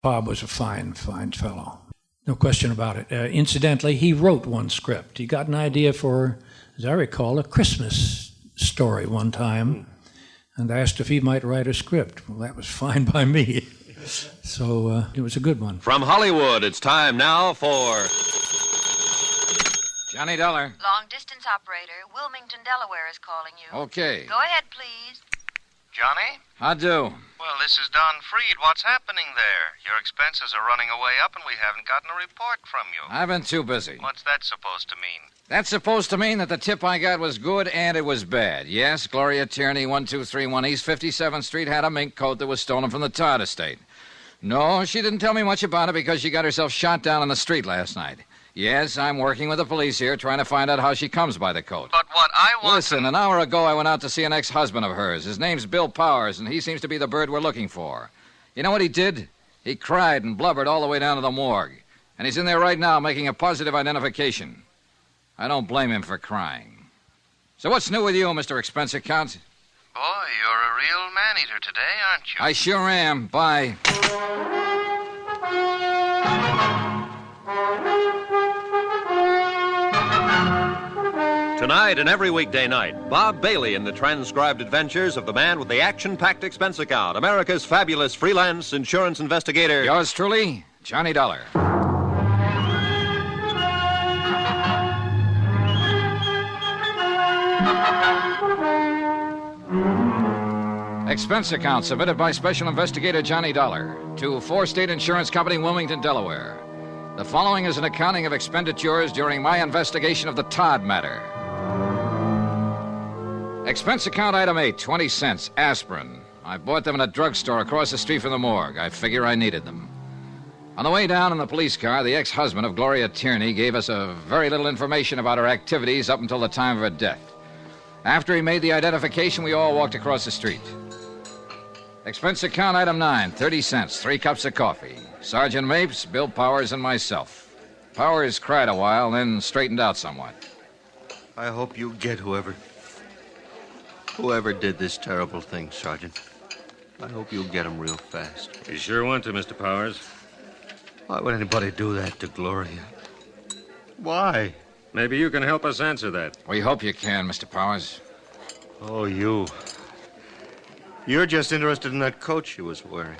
Bob was a fine fellow. No question about it. Incidentally, he wrote one script. He got an idea for, as I recall, a Christmas story one time, and asked if he might write a script. Well, that was fine by me. So it was a good one. From Hollywood, it's time now for... Johnny Dollar. Long-distance operator, Wilmington, Delaware is calling you. Okay. Go ahead, please. Johnny? How do? Well, this is Don Freed. What's happening there? Your expenses are running away up, and we haven't gotten a report from you. I've been too busy. What's that supposed to mean? That's supposed to mean that the tip I got was good and it was bad. Yes, Gloria Tierney, 1231 East 57th Street, had a mink coat that was stolen from the Todd estate. No, she didn't tell me much about it because she got herself shot down on the street last night. Yes, I'm working with the police here trying to find out how she comes by the coat. But what I want... Listen, an hour ago I went out to see an ex-husband of hers. His name's Bill Powers, and he seems to be the bird we're looking for. You know what he did? He cried and blubbered all the way down to the morgue. And he's in there right now making a positive identification. I don't blame him for crying. So what's new with you, Mr. Expense Account? Boy, you're a real man-eater today, aren't you? I sure am. Bye. Tonight and every weekday night, Bob Bailey in the transcribed adventures of the man with the action-packed expense account, America's fabulous freelance insurance investigator. Yours truly, Johnny Dollar. Expense account submitted by Special Investigator Johnny Dollar to Four State Insurance Company, Wilmington, Delaware. The following is an accounting of expenditures during my investigation of the Todd Matter. Expense account item 8, 20 cents, aspirin. I bought them in a drugstore across the street from the morgue. I figure I needed them. On the way down in the police car, the ex-husband of Gloria Tierney gave us very little information about her activities up until the time of her death. After he made the identification, we all walked across the street. Expense account item 9, 30 cents, 3 cups of coffee. Sergeant Mapes, Bill Powers, and myself. Powers cried a while, then straightened out somewhat. I hope you get whoever did this terrible thing, Sergeant. I hope you'll get him real fast. You sure want to, Mr. Powers. Why would anybody do that to Gloria? Why? Maybe you can help us answer that. We hope you can, Mr. Powers. Oh, you. You're just interested in that coat she was wearing.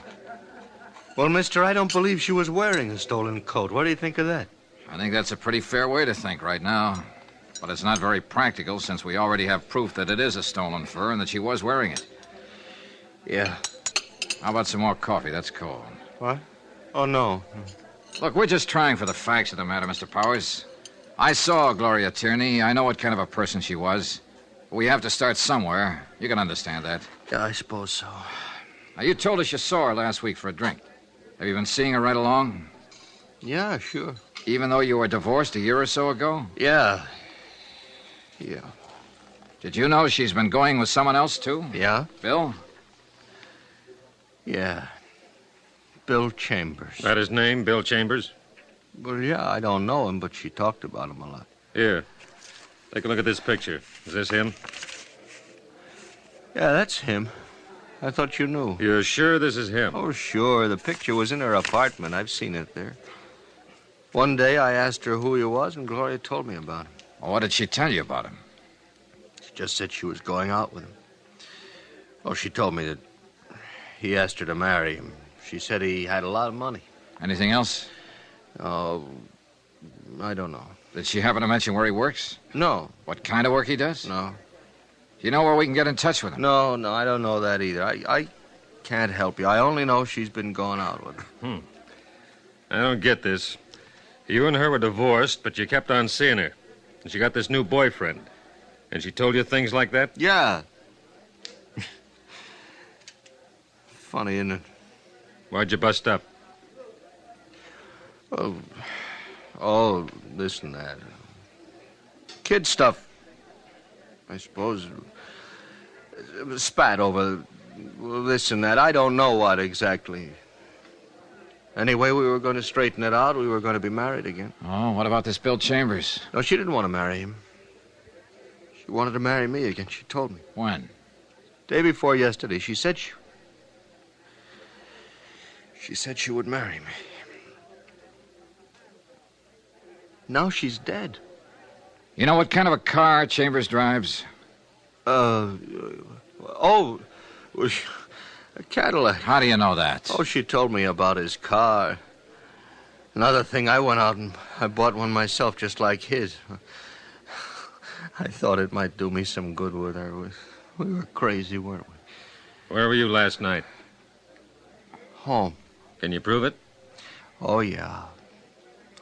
Well, mister, I don't believe she was wearing a stolen coat. What do you think of that? I think that's a pretty fair way to think right now. But it's not very practical since we already have proof that it is a stolen fur and that she was wearing it. Yeah. How about some more coffee? That's cold. What? Oh, no. Look, we're just trying for the facts of the matter, Mr. Powers. I saw Gloria Tierney. I know what kind of a person she was. We have to start somewhere. You can understand that. Yeah, I suppose so. Now, you told us you saw her last week for a drink. Have you been seeing her right along? Yeah, sure. Even though you were divorced a year or so ago? Yeah. Yeah. Did you know she's been going with someone else, too? Yeah? Bill? Yeah. Bill Chambers. That his name, Bill Chambers? Well, yeah, I don't know him, but she talked about him a lot. Here. Take a look at this picture. Is this him? Yeah, that's him. I thought you knew. You're sure this is him? Oh, sure. The picture was in her apartment. I've seen it there. One day I asked her who he was, and Gloria told me about him. Well, what did she tell you about him? She just said she was going out with him. Oh, she told me that he asked her to marry him. She said he had a lot of money. Anything else? Oh, I don't know. Did she happen to mention where he works? No. What kind of work he does? No. Do you know where we can get in touch with him? No, I don't know that either. I can't help you. I only know she's been going out with him. I don't get this. You and her were divorced, but you kept on seeing her. And she got this new boyfriend. And she told you things like that? Yeah. Funny, isn't it? Why'd you bust up? Oh, this and that. Kid stuff. I suppose it was spat over this and that. I don't know what exactly. Anyway, we were going to straighten it out. We were going to be married again. Oh, what about this Bill Chambers? No, she didn't want to marry him. She wanted to marry me again. She told me. When? Day before yesterday. She said She said she would marry me. Now she's dead. You know what kind of a car Chambers drives? A Cadillac. How do you know that? Oh, she told me about his car. Another thing, I went out and I bought one myself just like his. I thought it might do me some good with her. We were crazy, weren't we? Where were you last night? Home. Can you prove it? Oh, yeah.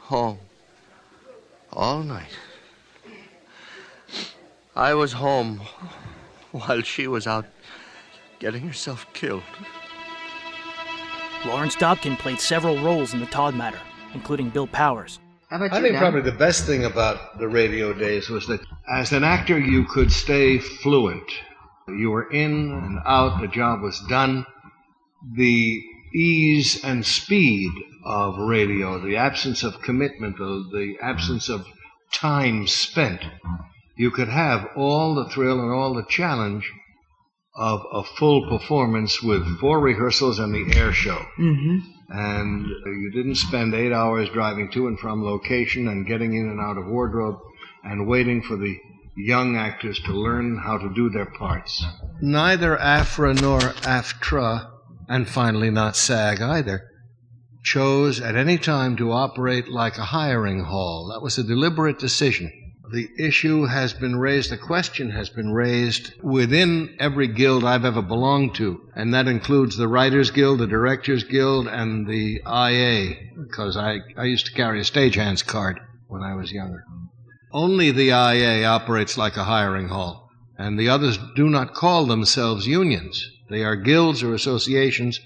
Home. All night. I was home while she was out getting herself killed. Lawrence Dobkin played several roles in the Todd Matter, including Bill Powers. I think probably the best thing about the radio days was that as an actor you could stay fluent. You were in and out, the job was done. The ease and speed of radio, the absence of commitment, the absence of time spent, you could have all the thrill and all the challenge of a full performance with 4 rehearsals and the air show. Mm-hmm. And you didn't spend 8 hours driving to and from location and getting in and out of wardrobe and waiting for the young actors to learn how to do their parts. Neither AFRA nor AFTRA, and finally not SAG either, chose at any time to operate like a hiring hall. That was a deliberate decision. The issue has been raised, the question has been raised within every guild I've ever belonged to, and that includes the Writers Guild, the Directors Guild, and the IA, because I used to carry a stagehand's card when I was younger. Only the IA operates like a hiring hall, and the others do not call themselves unions. They are guilds or associations,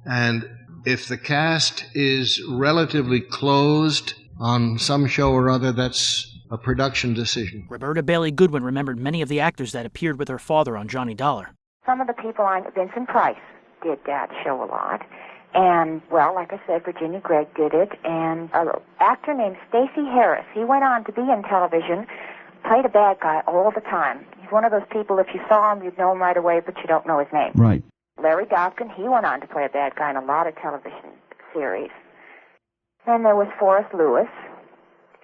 and if the cast is relatively closed on some show or other, that's a production decision. Roberta Bailey-Goodwin remembered many of the actors that appeared with her father on Johnny Dollar. Some of the people Vincent Price did that show a lot. And, well, like I said, Virginia Gregg did it. And an actor named Stacey Harris, he went on to be in television, played a bad guy all the time. He's one of those people, if you saw him, you'd know him right away, but you don't know his name. Right. Larry Dobkin, he went on to play a bad guy in a lot of television series. Then there was Forrest Lewis.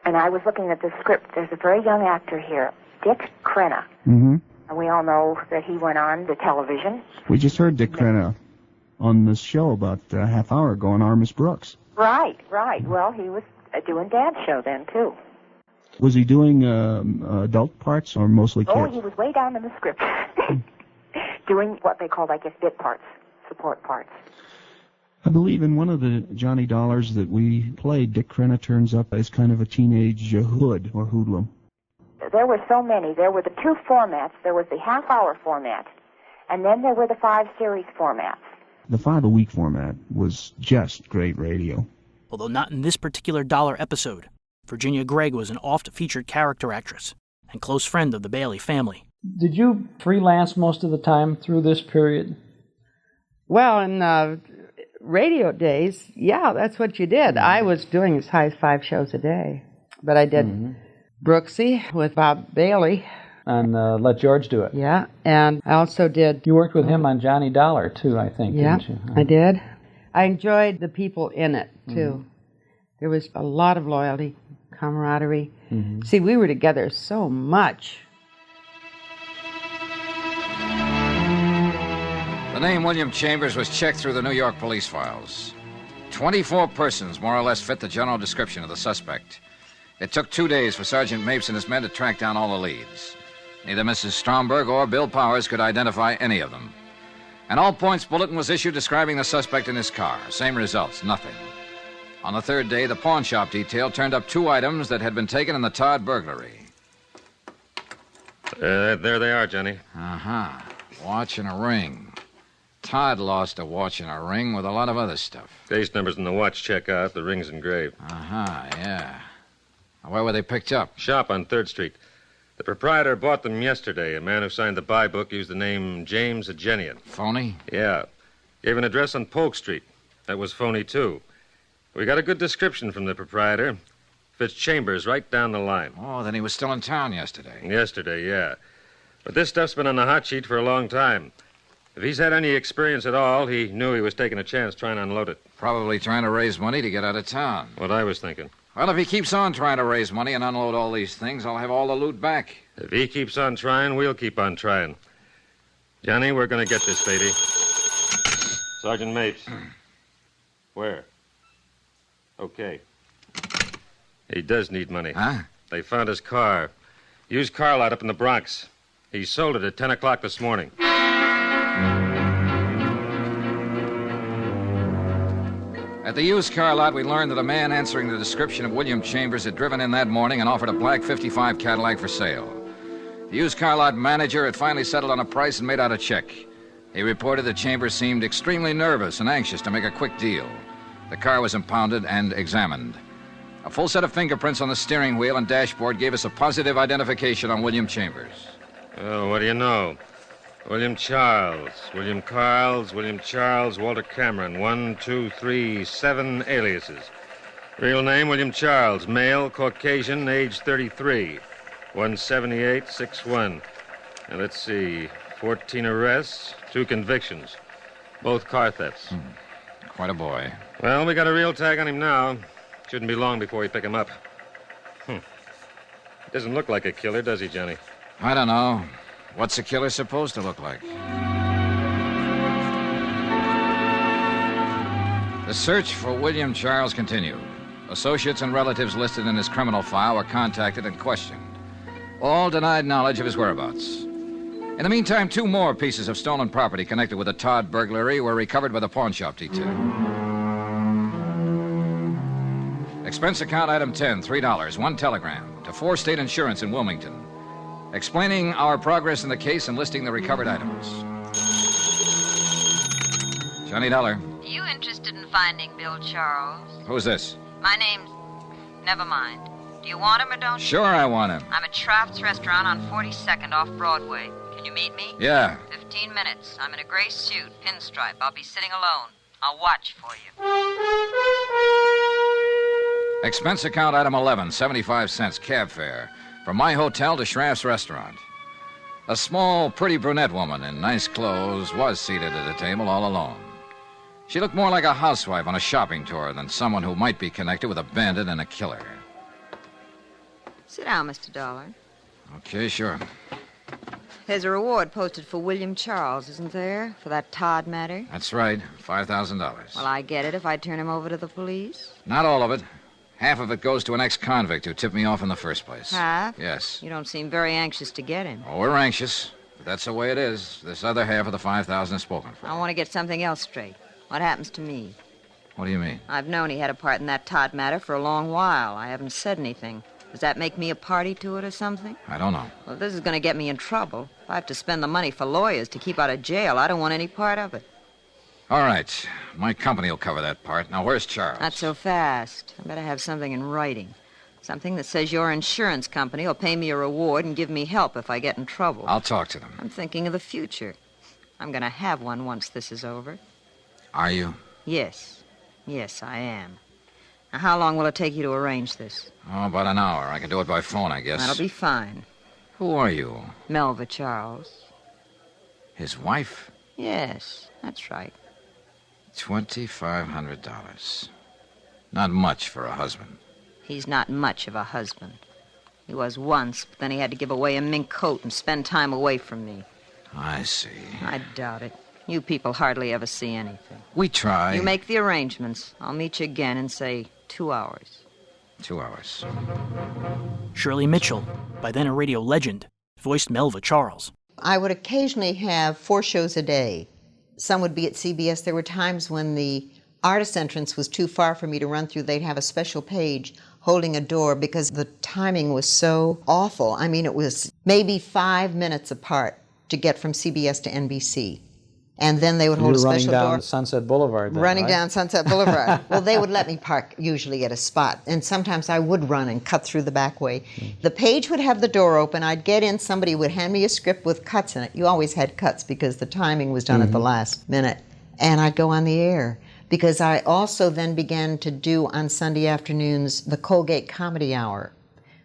And I was looking at the script. There's a very young actor here, Dick Crenna. Mm-hmm. And we all know that he went on to television. We just heard Dick Crenna on this show about a half hour ago on Armis Brooks. Right. Well, he was doing Dad's show then, too. Was he doing adult parts or mostly kids? Oh, he was way down in the script. Doing what they called, I guess, bit parts, support parts. I believe in one of the Johnny Dollars that we played, Dick Crenna turns up as kind of a teenage hood or hoodlum. There were so many. There were the 2 formats. There was the half-hour format, and then there were the 5-series formats. The 5-a-week format was just great radio. Although not in this particular Dollar episode, Virginia Gregg was an oft-featured character actress and close friend of the Bailey family. Did you freelance most of the time through this period? Well, in radio days, yeah, that's what you did. I was doing as high as 5 shows a day. But I did Brooksy with Bob Bailey. And let George do it. Yeah, and I also did... You worked with him on Johnny Dollar, too, I think, didn't you? I did. I enjoyed the people in it, too. There was a lot of loyalty, camaraderie. See, we were together so much. The name William Chambers was checked through the New York police files. 24 persons more or less fit the general description of the suspect. It took 2 days for Sergeant Mapes and his men to track down all the leads. Neither Mrs. Stromberg or Bill Powers could identify any of them. An all-points bulletin was issued describing the suspect in his car. Same results, nothing. On the 3rd day, the pawn shop detail turned up 2 items that had been taken in the Todd burglary. There they are, Johnny. Uh-huh. Watch and a ring. Todd lost a watch and a ring with a lot of other stuff. Case numbers in the watch check out. The ring's engraved. Uh-huh, yeah. Where were they picked up? Shop on 3rd Street. The proprietor bought them yesterday. A man who signed the buy book used the name James Agenian. Phony? Yeah. Gave an address on Polk Street. That was phony, too. We got a good description from the proprietor. Fits Chambers right down the line. Oh, then he was still in town yesterday. Yesterday, yeah. But this stuff's been on the hot sheet for a long time. If he's had any experience at all, he knew he was taking a chance trying to unload it. Probably trying to raise money to get out of town. What I was thinking. Well, if he keeps on trying to raise money and unload all these things, I'll have all the loot back. If he keeps on trying, we'll keep on trying. Johnny, we're going to get this baby. Sergeant Mapes. Where? Okay. He does need money. Huh? They found his car. Used car lot up in the Bronx. He sold it at 10 o'clock this morning. At the used car lot, we learned that a man answering the description of William Chambers had driven in that morning and offered a black 55 Cadillac for sale. The used car lot manager had finally settled on a price and made out a check. He reported that Chambers seemed extremely nervous and anxious to make a quick deal. The car was impounded and examined. A full set of fingerprints on the steering wheel and dashboard gave us a positive identification on William Chambers. Oh, what do you know? William Charles, William Carls, William Charles, Walter Cameron. 1, 2, 3, 7 aliases. Real name, William Charles. Male, Caucasian, age 33. 178, 6'1". And let's see, 14 arrests, 2 convictions. Both car thefts. Quite a boy. Well, we got a real tag on him now. Shouldn't be long before we pick him up. Doesn't look like a killer, does he, Johnny? I don't know. What's a killer supposed to look like? The search for William Charles continued. Associates and relatives listed in his criminal file were contacted and questioned. All denied knowledge of his whereabouts. In the meantime, 2 more pieces of stolen property connected with the Todd burglary were recovered by the pawn shop detail. Expense account item 10, $3, 1 telegram to 4 State Insurance in Wilmington, explaining our progress in the case and listing the recovered items. Johnny Dollar. Are you interested in finding Bill Charles? Who's this? My name's... Never mind. Do you want him or don't you? Sure, I want him. I'm at Shraft's Restaurant on 42nd off Broadway. Can you meet me? Yeah. 15 minutes. I'm in a gray suit, pinstripe. I'll be sitting alone. I'll watch for you. Expense account item 11, 75 cents, cab fare, from my hotel to Shraft's Restaurant. A small, pretty brunette woman in nice clothes was seated at a table all alone. She looked more like a housewife on a shopping tour than someone who might be connected with a bandit and a killer. Sit down, Mr. Dollar. Okay, sure. There's a reward posted for William Charles, isn't there? For that Todd Matter? That's right, $5,000. Well, I get it if I turn him over to the police. Not all of it. Half of it goes to an ex-convict who tipped me off in the first place. Half? Yes. You don't seem very anxious to get him. Oh, we're anxious. But that's the way it is. This other half of the $5,000 is spoken for. I want to get something else straight. What happens to me? What do you mean? I've known he had a part in that Todd Matter for a long while. I haven't said anything. Does that make me a party to it or something? I don't know. Well, this is going to get me in trouble. If I have to spend the money for lawyers to keep out of jail, I don't want any part of it. All right. My company will cover that part. Now, where's Charles? Not so fast. I better have something in writing. Something that says your insurance company will pay me a reward and give me help if I get in trouble. I'll talk to them. I'm thinking of the future. I'm going to have one once this is over. Are you? Yes. Yes, I am. Now, how long will it take you to arrange this? Oh, about an hour. I can do it by phone, I guess. That'll be fine. Who are you? Melva Charles. His wife? Yes, that's right. $2,500. Not much for a husband. He's not much of a husband. He was once, but then he had to give away a mink coat and spend time away from me. I see. I doubt it. You people hardly ever see anything. We try. You make the arrangements. I'll meet you again in, say, 2 hours. 2 hours. Shirley Mitchell, by then a radio legend, voiced Melva Charles. I would occasionally have 4 shows a day. Some would be at CBS. There were times when the artist entrance was too far for me to run through. They'd have a special page holding a door because the timing was so awful. I mean, it was maybe 5 minutes apart to get from CBS to NBC. And then they would hold a special door. Running down Sunset Boulevard then, Running right? down Sunset Boulevard. Well, they would let me park usually at a spot. And sometimes I would run and cut through the back way. The page would have the door open. I'd get in. Somebody would hand me a script with cuts in it. You always had cuts because the timing was done at the last minute. And I'd go on the air. Because I also then began to do on Sunday afternoons the Colgate Comedy Hour.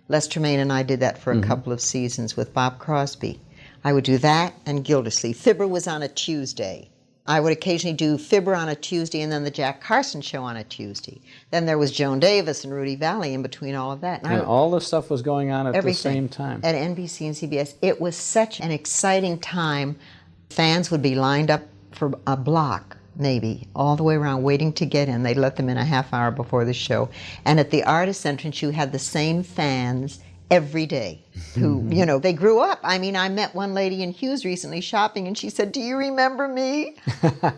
Les Tremaine and I did that for a couple of seasons with Bob Crosby. I would do that and Gildersleeve. Fibber was on a Tuesday. I would occasionally do Fibber on a Tuesday and then the Jack Carson show on a Tuesday. Then there was Joan Davis and Rudy Valley in between all of that. And all this stuff was going on at the same time. At NBC and CBS. It was such an exciting time. Fans would be lined up for a block, maybe, all the way around waiting to get in. They'd let them in a half hour before the show. And at the artist entrance, you had the same fans every day who, you know, they grew up. I mean, I met one lady in Hughes recently shopping, and she said, "Do you remember me?"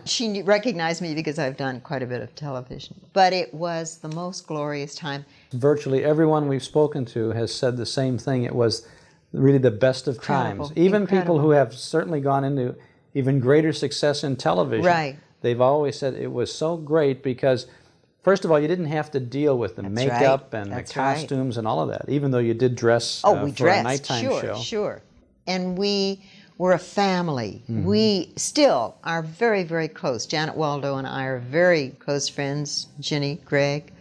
She recognized me because I've done quite a bit of television. But it was the most glorious time. Virtually everyone we've spoken to has said the same thing. It was really the best of times. Even people who have certainly gone into even greater success in television. Right. They've always said it was so great because, first of all, you didn't have to deal with the makeup and the costumes and all of that, even though you did dress we for dressed, a nighttime show. Sure. And we were a family. We still are very, very close. Janet Waldo and I are very close friends. Ginny, Gregg,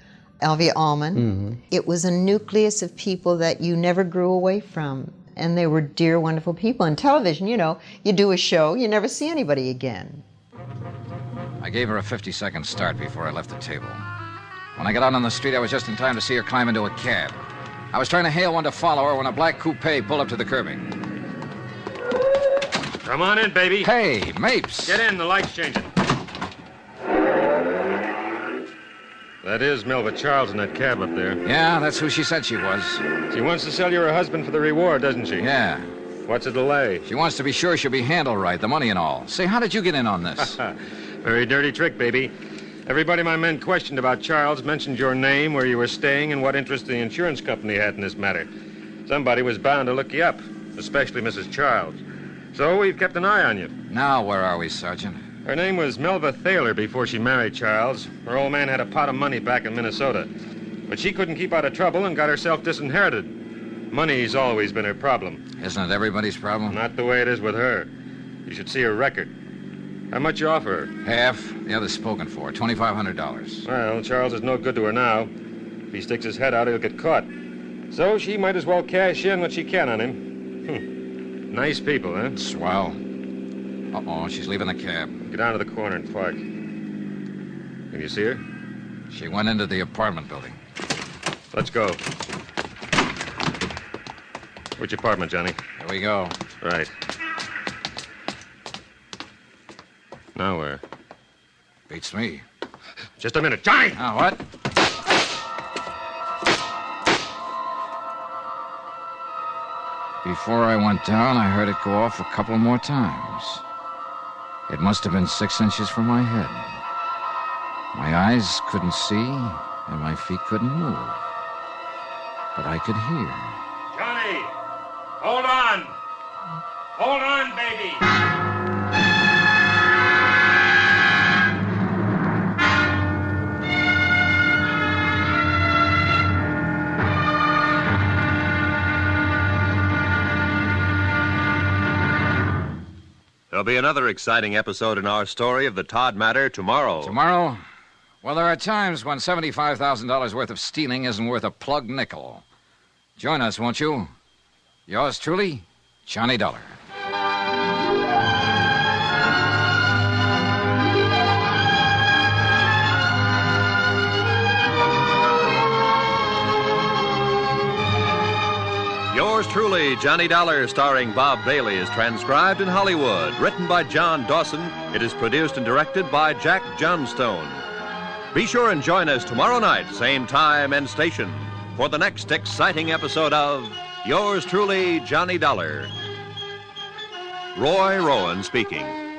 Alvia Allman. It was a nucleus of people that you never grew away from. And they were dear, wonderful people. In television, you know, you do a show, you never see anybody again. I gave her a 50-second start before I left the table. When I got out on the street, I was just in time to see her climb into a cab. I was trying to hail one to follow her when a black coupe pulled up to the curbing. Come on in, baby. Hey, Mapes. Get in, the light's changing. That is Melva Charles in that cab up there. Yeah, that's who she said she was. She wants to sell you her husband for the reward, doesn't she? Yeah. What's the delay? She wants to be sure she'll be handled right, the money and all. Say, how did you get in on this? Very dirty trick, baby. Everybody my men questioned about Charles mentioned your name, where you were staying, and what interest the insurance company had in this matter. Somebody was bound to look you up, especially Mrs. Charles. So we've kept an eye on you. Now, where are we, Sergeant? Her name was Melva Thaler before she married Charles. Her old man had a pot of money back in Minnesota. But she couldn't keep out of trouble and got herself disinherited. Money's always been her problem. Isn't it everybody's problem? Not the way it is with her. You should see her record. How much you offer her? Half. The other's spoken for. $2,500. Well, Charles is no good to her now. If he sticks his head out, he'll get caught. So she might as well cash in what she can on him. Nice people, huh? Swell. Uh-oh, she's leaving the cab. Get down to the corner and park. Can you see her? She went into the apartment building. Let's go. Which apartment, Johnny? Here we go. Right. Now where? Beats me. Just a minute. Johnny! Now, what? Before I went down, I heard it go off a couple more times. It must have been 6 inches from my head. My eyes couldn't see, and my feet couldn't move. But I could hear. Johnny! Hold on! Hold on, baby! There'll be another exciting episode in our story of the Todd Matter tomorrow. Tomorrow? Well, there are times when $75,000 worth of stealing isn't worth a plugged nickel. Join us, won't you? Yours truly, Johnny Dollar. Yours truly, Johnny Dollar, starring Bob Bailey, is transcribed in Hollywood. Written by John Dawson, it is produced and directed by Jack Johnstone. Be sure and join us tomorrow night, same time and station, for the next exciting episode of Yours truly, Johnny Dollar. Roy Rowan speaking.